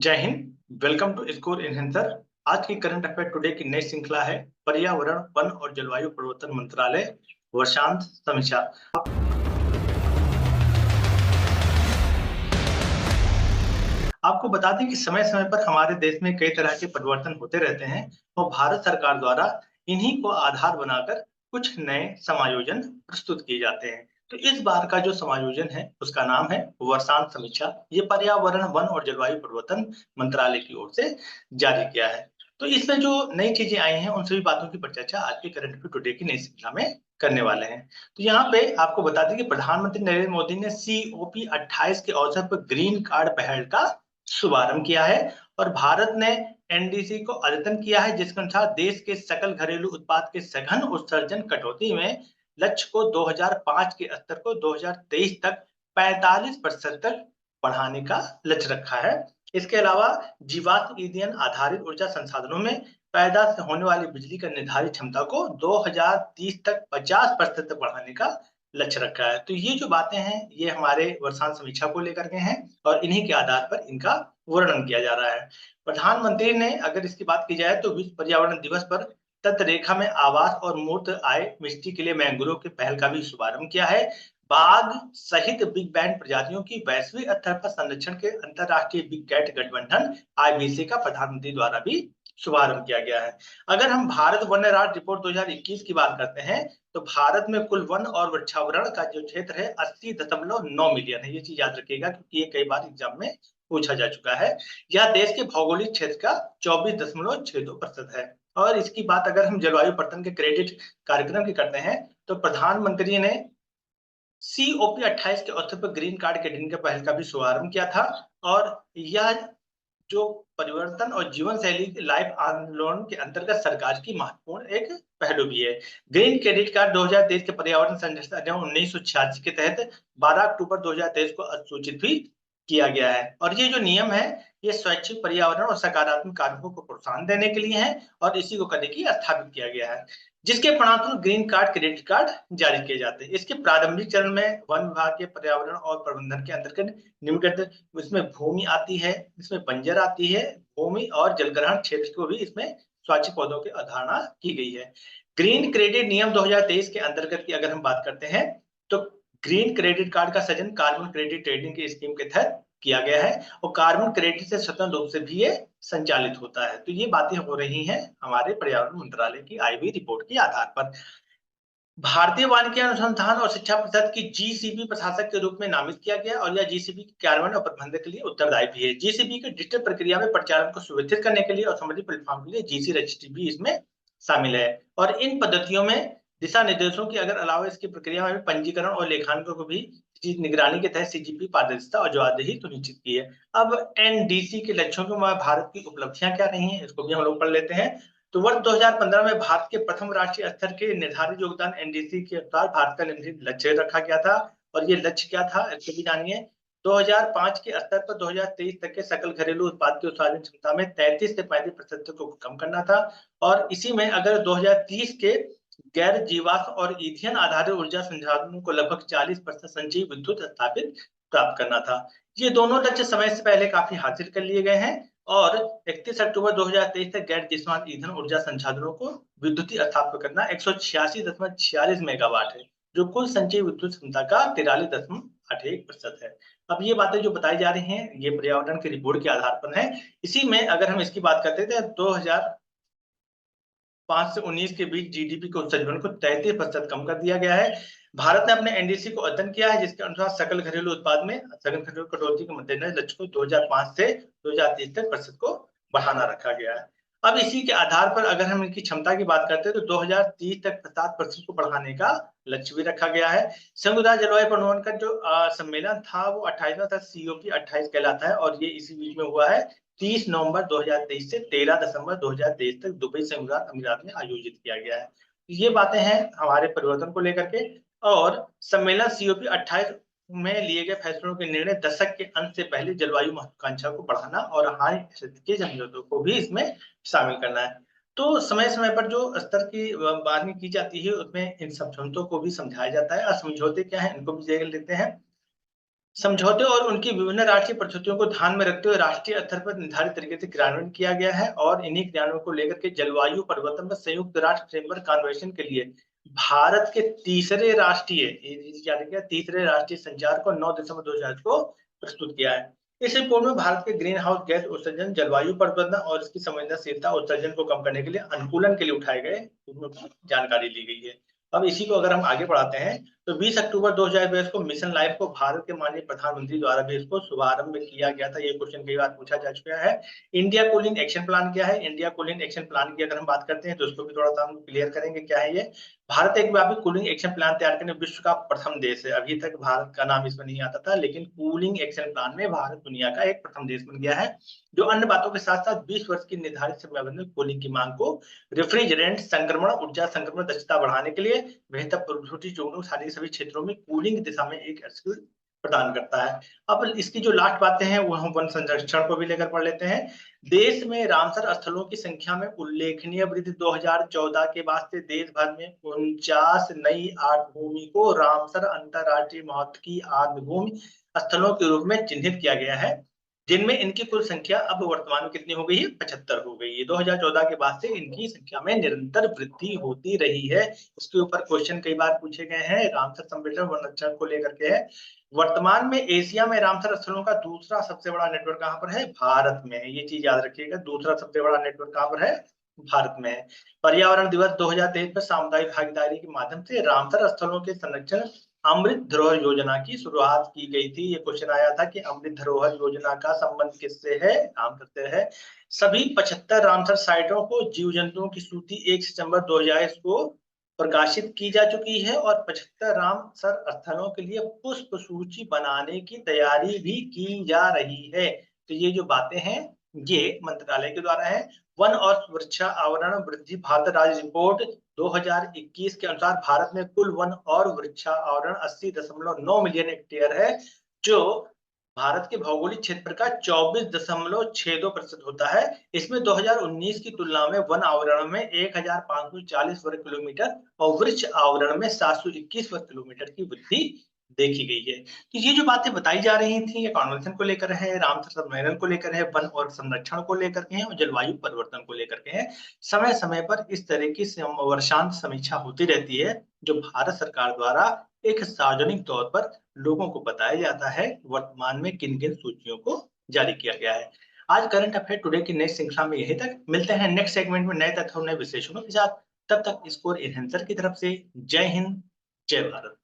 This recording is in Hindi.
जय Hind. Welcome to score enhancer. आज की करंट अफेयर टुडे की नई श्रृंखला है पर्यावरण वन और जलवायु परिवर्तन मंत्रालय वर्षांत समीक्षा। आपको बता दें कि समय समय पर हमारे देश में कई तरह के परिवर्तन होते रहते हैं और भारत सरकार द्वारा इन्हीं को आधार बनाकर कुछ नए समायोजन प्रस्तुत किए जाते हैं। तो इस बार का जो समायोजन है उसका नाम है वर्षांत समीक्षा। ये पर्यावरण वन और जलवायु परिवर्तन मंत्रालय की ओर से जारी किया है। तो इसमें जो नई चीजें आई हैं उन सभी बातों की परिचर्चा आज के करंट अफेयर टुडे की नई श्रृंखला में करने वाले हैं। तो यहाँ पे आपको बता दें कि प्रधानमंत्री नरेंद्र मोदी ने COP 28 के अवसर पर ग्रीन कार्ड पहल का शुभारंभ किया है और भारत ने NDC को अद्यतन किया है, जिसके अनुसार देश के सकल घरेलू उत्पाद के सघन उत्सर्जन कटौती में लक्ष्य को 2005 के स्तर को 2023 तक 45% तक बढ़ाने का लक्ष्य रखा है। इसके अलावा जीवाश्म ईंधन आधारित ऊर्जा संसाधनों में पैदा से होने वाली बिजली का निर्धारित क्षमता को 2030 तक 50% तक बढ़ाने का लक्ष्य रखा है। तो ये जो बातें हैं ये हमारे वर्षांत समीक्षा को लेकर के हैं और इन्हीं के आधार पर इनका वर्णन किया जा रहा है। प्रधानमंत्री ने अगर इसकी बात की जाए तो विश्व पर्यावरण दिवस पर तटरेखा में आवास और मूर्त आय मिट्टी के लिए मैंग्रोव के पहल का भी शुभारंभ किया है। बाघ सहित बिग बैंड प्रजातियों की वैश्विक स्तर पर संरक्षण के अंतरराष्ट्रीय बिग कैट गठबंधन IBC का प्रधानमंत्री द्वारा भी शुभारंभ किया गया है। अगर हम भारत वन्य राज रिपोर्ट 2021 की बात करते हैं तो भारत में कुल वन और वृक्षावरण का जो क्षेत्र है 80.9 मिलियन है। ये चीज याद रखिएगा क्योंकि ये कई बार एग्जाम में पूछा जा चुका है। यह देश के भौगोलिक क्षेत्र का 24.62% है। और इसकी बात अगर हम जलवायु परिवर्तन के क्रेडिट कार्यक्रम की करते हैं तो प्रधानमंत्री ने COP 28 के अवसर पर ग्रीन कार्ड के दिन के पहल का भी शुभारंभ किया था और यह जो परिवर्तन और जीवन शैली लाइफ आंदोलन के अंतर्गत सरकार की महत्वपूर्ण एक पहलू भी है। ग्रीन क्रेडिट कार्ड 2023 के पर्यावरण संरक्षण अधिनियम 1986 के तहत 12 अक्टूबर 2023 को अधिसूचित भी किया गया है और ये जो नियम है ये स्वैच्छिक पर्यावरण और सकारात्मक कार्यों को प्रोत्साहन देने के लिए है और इसी को करने के लिए स्थापित किया गया है, जिसके परिणामस्वरूप ग्रीन कार्ड क्रेडिट कार्ड जारी किए जाते हैं। इसके प्रारंभिक चरण में वन विभाग के पर्यावरण और प्रबंधन के अंतर्गत निम्नलिखित इसमें भूमि आती है, इसमें बंजर आती है, भूमि और जलग्रहण क्षेत्र को भी इसमें स्वैच्छिक पौधों की अवधारणा की गई है। ग्रीन क्रेडिट नियम 2023 के अंतर्गत की अगर हम बात करते हैं तो ग्रीन क्रेडिट कार्ड का सृजन कार्बन क्रेडिट ट्रेडिंग की स्कीम के तहत किया गया है और कार्बन क्रेडिट से स्वतंत्र रूप से भी ये संचालित होता है। तो ये बातें हो रही हैं हमारे पर्यावरण मंत्रालय की IB रिपोर्ट के आधार पर। भारतीय वानिकी अनुसंधान और शिक्षा परिषद की GCB प्रशासक के रूप में नामित किया गया और यह GCB के कार्यान्वयन और प्रबंधन के लिए उत्तरदायी भी है। GCB के डिजिटल प्रक्रिया में परिचालन को सुविधित करने के लिए और समृद्धि प्लेटफॉर्म के लिए GC रजिस्ट्री भी इसमें शामिल है और इन पद्धतियों में दिशा निर्देशों के अगर अलावा इसकी प्रक्रिया में पंजीकरण और लेखांकन को भी निगरानी के तहत CGP पारदर्शिता और जवाबदेही सुनिश्चित की है। अब NDC के लक्ष्यों में भारत की उपलब्धियां क्या रही हैं इसको भी हम लोग पढ़ लेते हैं। तो वर्ष 2015 में भारत के प्रथम राष्ट्रीय स्तर के निर्धारित योगदान NDC के अनुसार भारत का निम्नलिखित लक्ष्य रखा गया था और ये लक्ष्य क्या था इसको भी जानिए। 2005 के स्तर पर 2023 तक के सकल घरेलू उत्पाद की उत्पादन क्षमता में 33 से 35% को कम करना था और इसी में अगर 2030 के गैर जीवाश्म और ईंधन आधारित ऊर्जा संसाधनों को लगभग 40% संचयी विद्युत स्थापित प्राप्त करना था। ये दोनों लक्ष्य समय से पहले काफी हासिल कर लिए गए हैं और 31 अक्टूबर 2023 तक गैर जीवाश्म ईंधन ऊर्जा संसाधनों को विद्युतीय स्थापित करना 186.46 मेगावाट है, जो कुल संचयी विद्युत क्षमता का 43.81% है। अब ये बातें जो बताई जा रही हैं ये पर्यावरण की रिपोर्ट के आधार पर है। इसी में अगर हम इसकी बात करते थे 2005 से 19 के बीच GDP के उत्सर्जन को 33% कम कर दिया गया है। भारत ने अपने NDC को अद्यतन किया है जिसके अनुसार सकल घरेलू उत्पाद में सघन घरेलू कटौती के मद्देनजर लक्ष्य को 2005 से 2030 तक प्रतिशत को बढ़ाना रखा गया है। अब इसी के आधार पर अगर हम इनकी क्षमता की बात करते हैं तो 2030 तक 50% को बढ़ाने का लक्ष्य भी रखा गया है। संयुक्त राष्ट्र जलवायु परिवर्तन का जो सम्मेलन था वो 28वां था, COP 28 कहलाता है और ये इसी बीच में हुआ है 30 नवंबर 2023 से 13 दिसंबर 2023 तक दुबई संयुक्त अरब अमीरात में आयोजित किया गया है। ये बातें हैं हमारे परिवर्तन को लेकर के और सम्मेलन COP 28 में लिए गए फैसलों के निर्णय दशक के अंत से पहले जलवायु महत्वाकांक्षा को बढ़ाना और हाल के समझौतों को भी इसमें शामिल करना है। तो समय समय पर जो स्तर की बात की जाती है उसमें इन समझौतों को भी समझाया जाता है और समझौते क्या है इनको भी देख लेते हैं। समझौते और उनकी विभिन्न राष्ट्रीय प्रस्तुतियों को ध्यान में रखते हुए राष्ट्रीय स्तर पर निर्धारित तरीके से क्रियान्वयन किया गया है और इन्हीं क्रियान्वयन को लेकर के जलवायु परिवर्तन पर संयुक्त राष्ट्र फ्रेमवर्क कन्वेंशन के लिए भारत के तीसरे राष्ट्रीय संचार को 9 दिसंबर 2000 को प्रस्तुत किया है। इस रिपोर्ट में भारत के ग्रीन हाउस गैस उत्सर्जन, जलवायु परिवर्तन और इसकी संवेदनशीलता उत्सर्जन को कम करने के लिए अनुकूलन के लिए उठाए गए जानकारी ली गई है। अब इसी को अगर हम आगे बढ़ाते हैं तो 20 अक्टूबर 2022 को मिशन लाइफ को भारत के माननीय प्रधानमंत्री द्वारा भी इसको शुभारंभ किया गया था। ये क्वेश्चन कई बार पूछा जा चुका है। इंडिया कूलिंग एक्शन प्लान क्या है? इंडिया कूलिंग एक्शन प्लान की अगर हम बात करते हैं तो उसको भी थोड़ा सा हम क्लियर करेंगे क्या है ये। भारत एक व्यापक कूलिंग एक्शन प्लान तैयार करने विश्व का प्रथम देश है। अभी तक भारत का नाम इसमें नहीं आता था, लेकिन कूलिंग एक्शन प्लान में भारत दुनिया का एक प्रथम देश बन गया है, जो अन्य बातों के साथ साथ 20 वर्ष की निर्धारित समयावधि में कूलिंग की मांग को रेफ्रिजरेंट संक्रमण, ऊर्जा संक्रमण दक्षता बढ़ाने के लिए बेहतर प्रौद्योगिकी जोड़ों सारे सभी क्षेत्रों में कूलिंग की दिशा में एक स्किल प्रदान करता है। अब इसकी जो लास्ट बातें हैं वो हम वन संरक्षण को भी लेकर पढ़ लेते हैं। देश में रामसर स्थलों की संख्या में उल्लेखनीय वृद्धि। 2014 के बाद से देश भर में 49 नई आर्द्रभूमि को रामसर अंतरराष्ट्रीय महत्व की आर्द्रभूमि स्थलों के रूप में चिन्हित किया गया है, जिनमें इनकी कुल संख्या अब वर्तमान में कितनी हो गई है? 75 हो गई है। 2014 के बाद से इनकी संख्या में निरंतर वृद्धि होती रही है। इसके ऊपर क्वेश्चन कई बार पूछे गए हैं। रामसर संरक्षण वन रक्षण को लेकर के है। वर्तमान में एशिया में रामसर स्थलों का दूसरा सबसे बड़ा नेटवर्क कहां पर है? भारत में है। ये चीज याद रखिएगा, दूसरा सबसे बड़ा नेटवर्क कहां पर है? भारत में है। पर्यावरण दिवस 2023 में सामुदायिक भागीदारी के माध्यम से रामसर स्थलों के संरक्षण अमृत धरोहर योजना की शुरुआत की गई थी। ये क्वेश्चन आया था कि अमृत धरोहर योजना का संबंध किससे है? रामसर से है। सभी 75 रामसर साइटों को जीव जंतुओं की सूची 1 सितंबर 2022 को प्रकाशित की जा चुकी है और 75 रामसर स्थलों के लिए पुष्प सूची बनाने की तैयारी भी की जा रही है। तो ये जो बातें हैं ये मंत्रालय के द्वारा है। वन और वृक्षा आवरण वृद्धि भारत राज्य रिपोर्ट 2021 के अनुसार भारत में कुल वन और वृक्षा आवरण 80.9 मिलियन हेक्टेयर है, जो भारत के भौगोलिक क्षेत्र का 24.62% होता है। इसमें 2019 की तुलना में वन आवरण में 1540 वर्ग किलोमीटर और वृक्ष आवरण में 721 वर्ग किलोमीटर की वृद्धि देखी गई है। तो ये जो बातें बताई जा रही थी, ये कन्वेंशन को लेकर है, रामसर सम्मेलन को लेकर है, वन और संरक्षण को लेकर के है और जलवायु परिवर्तन को लेकर के है। समय समय पर इस तरह की वर्षांत समीक्षा होती रहती है, जो भारत सरकार द्वारा एक सार्वजनिक तौर पर लोगों को बताया जाता है वर्तमान में किन किन सूचियों को जारी किया गया है। आज करंट अफेयर टुडे की नेक्स्ट श्रृंखला में यही तक। मिलते हैं नेक्स्ट सेगमेंट में नए तथ्यों, नए विश्लेषणों के साथ। तब तक स्कोर एनहेंसर की तरफ से जय हिंद, जय भारत।